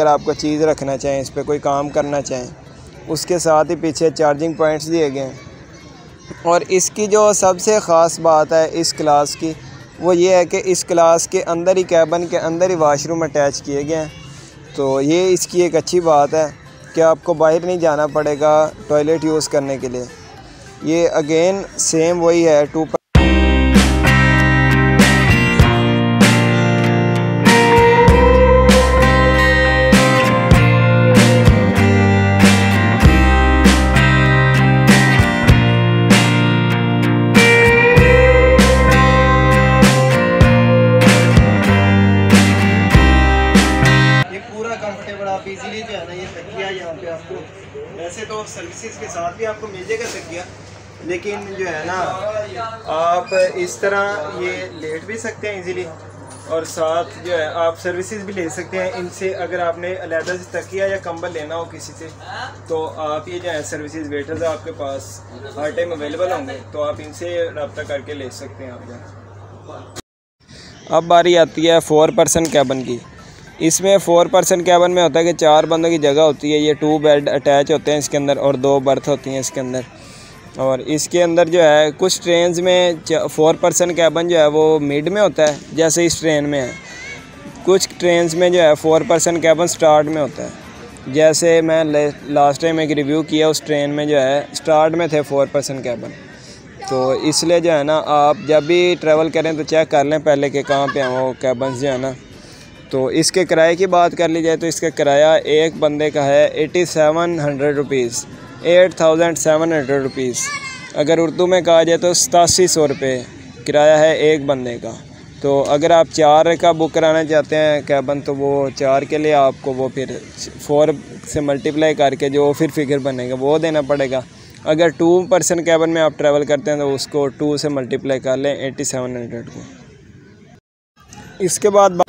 अगर आपको चीज़ रखना चाहें, इस पर कोई काम करना चाहें। उसके साथ ही पीछे चार्जिंग पॉइंट्स दिए गए हैं। और इसकी जो सबसे ख़ास बात है इस क्लास की, वो ये है कि इस क्लास के अंदर ही, कैबिन के अंदर ही वॉशरूम अटैच किए गए हैं। तो ये इसकी एक अच्छी बात है कि आपको बाहर नहीं जाना पड़ेगा टॉयलेट यूज़ करने के लिए। ये अगेन सेम वही है 2। आप इजीली जो है ना ये तकिया यहाँ पे आपको, वैसे तो सर्विसेज के साथ भी आपको मिल जाएगा तकिया, लेकिन जो है ना आप इस तरह ये लेट भी सकते हैं इजीली, और साथ जो है आप सर्विसेज भी ले सकते हैं इनसे। अगर आपने अलहदा से तकिया या कंबल लेना हो किसी से, तो आप ये जो है सर्विसेज वेटर्स आपके पास हर टाइम अवेलेबल होंगे, तो आप इनसे रब्ता करके ले सकते हैं आप जो। अब बारी आती है 4 पर्सन कैबिन की। इसमें 4 पर्सन कैबिन में होता है कि 4 बंदों की जगह होती है। ये 2 बेड अटैच होते हैं इसके अंदर और 2 बर्थ होती हैं इसके अंदर। और इसके अंदर जो है कुछ ट्रेन्स में 4 पर्सन कैबिन जो है वो मिड में होता है, जैसे इस ट्रेन में है। कुछ ट्रेन्स में जो है 4 पर्सन कैबिन स्टार्ट में होता है। जैसे मैं लास्ट टाइम एक रिव्यू किया, उस ट्रेन में जो है स्टार्ट में थे 4 पर्सन कैबिन। तो इसलिए जो है ना आप जब भी ट्रैवल करें तो चेक कर लें पहले कि कहाँ पे हैं वो कैबिन जो है ना। तो इसके किराए की बात कर ली जाए तो इसका किराया एक बंदे का है 8700 रुपीज़, 8700 रुपीज़। अगर उर्दू में कहा जाए तो 8700 रुपये किराया है एक बंदे का। तो अगर आप 4 का बुक कराना चाहते हैं कैबिन, तो वो 4 के लिए आपको वो फिर 4 से मल्टीप्लाई करके जो फिर फिगर बनेगा वो देना पड़ेगा। अगर 2 पर्सन कैबिन में आप ट्रैवल करते हैं तो उसको 2 से मल्टीप्लाई कर लें 8700 को। इसके बाद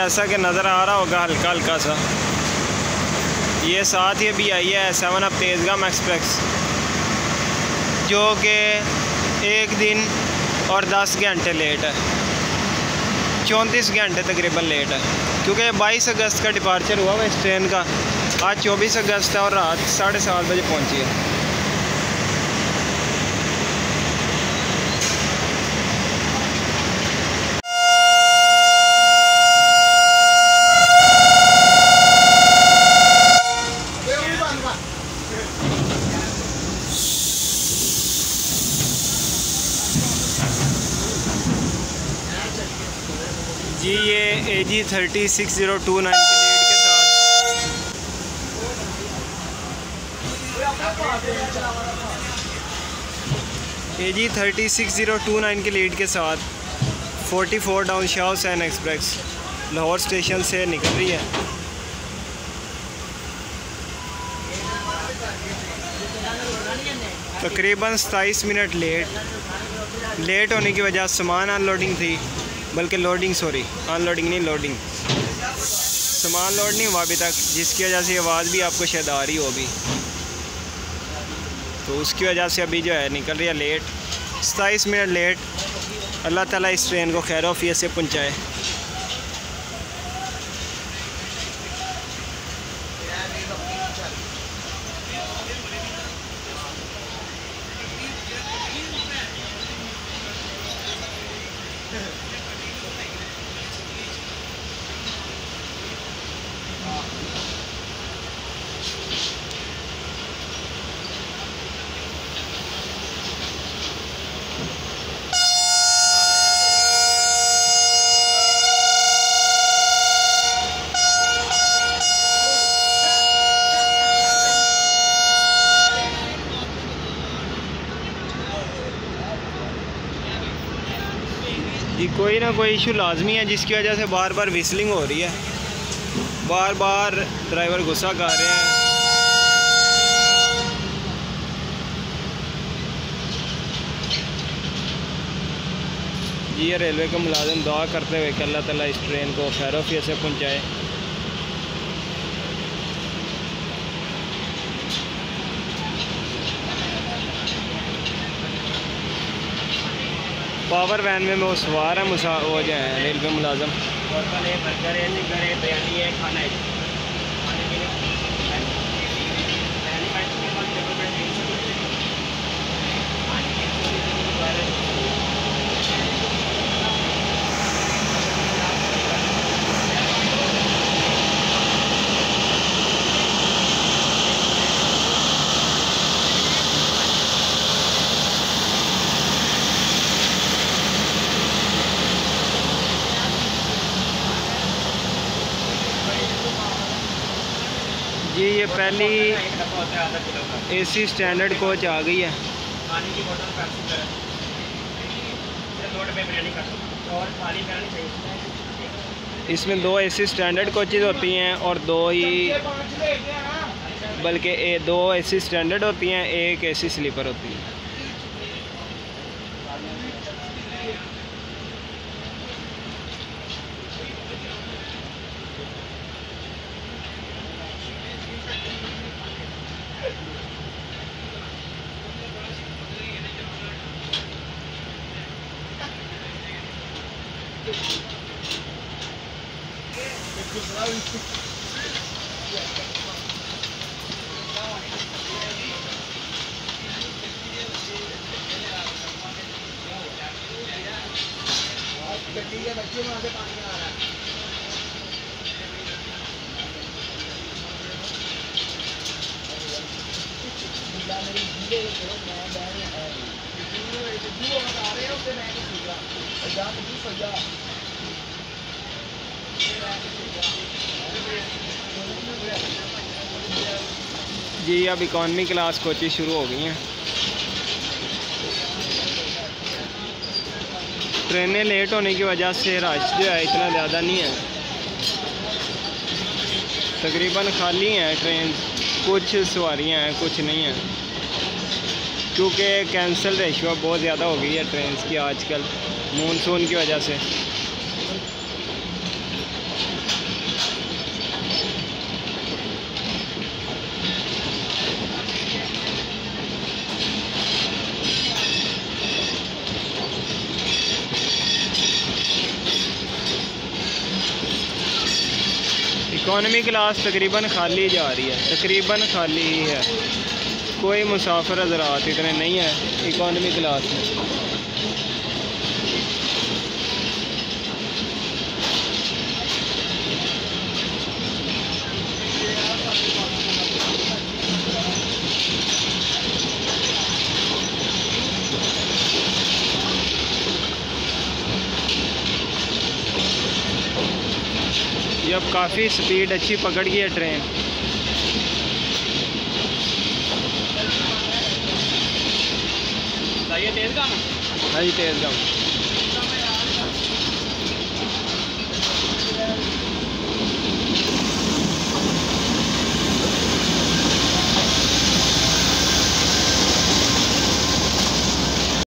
जैसा कि नज़र आ रहा होगा हल्का हल्का सा, ये साथ ही अभी आई है 7 अप तेज़गाम एक्सप्रेस, जो कि 1 दिन और 10 घंटे लेट है, 34 घंटे तकरीबन लेट है, क्योंकि 22 अगस्त का डिपार्चर हुआ हुआ इस ट्रेन का। आज 24 अगस्त है और रात 7:30 बजे पहुंची है। जी ये AG 36029 की लीड के साथ AG 36029 की लीड के साथ 44 down Shah Hussain express Lahore station से निकल रही है। तकरीबन 27 मिनट लेट होने की वजह सामान अनलोडिंग थी, बल्कि लोडिंग, सॉरी अनलोडिंग नहीं, लोडिंग, सामान लोड नहीं हुआ अभी तक, जिसकी वजह से आवाज़ भी आपको शायद आ रही होगी। तो उसकी वजह से अभी जो है निकल रही है लेट, 27 मिनट लेट। अल्लाह ताला इस ट्रेन को खैर आफियत से पहुँचाए। जी कोई ना कोई इशू लाजमी है, जिसकी वजह से बार बार विस्लिंग हो रही है, बार बार ड्राइवर गुस्सा कर रहे हैं। जी ये रेलवे के मुलाजिम दुआ करते हुए कि अल्लाह ताला इस ट्रेन को खैर आफियत से पहुँचाए। पावर वैन में वो सवार है, वो जो है रेलवे मुलाजम। बर्गर है, निगर है, बिरयानी है, खाना है, खाने पीने जी ये पहली AC स्टैंडर्ड कोच आ गई है। पानी की बोतल इसमें 2 AC स्टैंडर्ड कोचेज़ होती हैं और 2 AC स्टैंडर्ड होती हैं, 1 AC स्लीपर होती है। जी अब इकॉनमी क्लास कोचेज शुरू हो गई हैं। ट्रेनें लेट होने की वजह से रश जो है इतना ज़्यादा नहीं है, तकरीबन खाली हैं ट्रेन, कुछ सवारियां हैं कुछ नहीं हैं, क्योंकि कैंसिल रेशियो बहुत ज़्यादा हो गई है ट्रेन की आजकल मानसून की वजह से। इकॉनमी क्लास तकरीबन खाली जा रही है, तकरीबन खाली ही है, कोई मुसाफिर हज़रात इतने नहीं है इकॉनमी क्लास में। ये अब काफ़ी स्पीड अच्छी पकड़ गई है ट्रेन। तेज़ काम? हाँ जी तेज़ काम।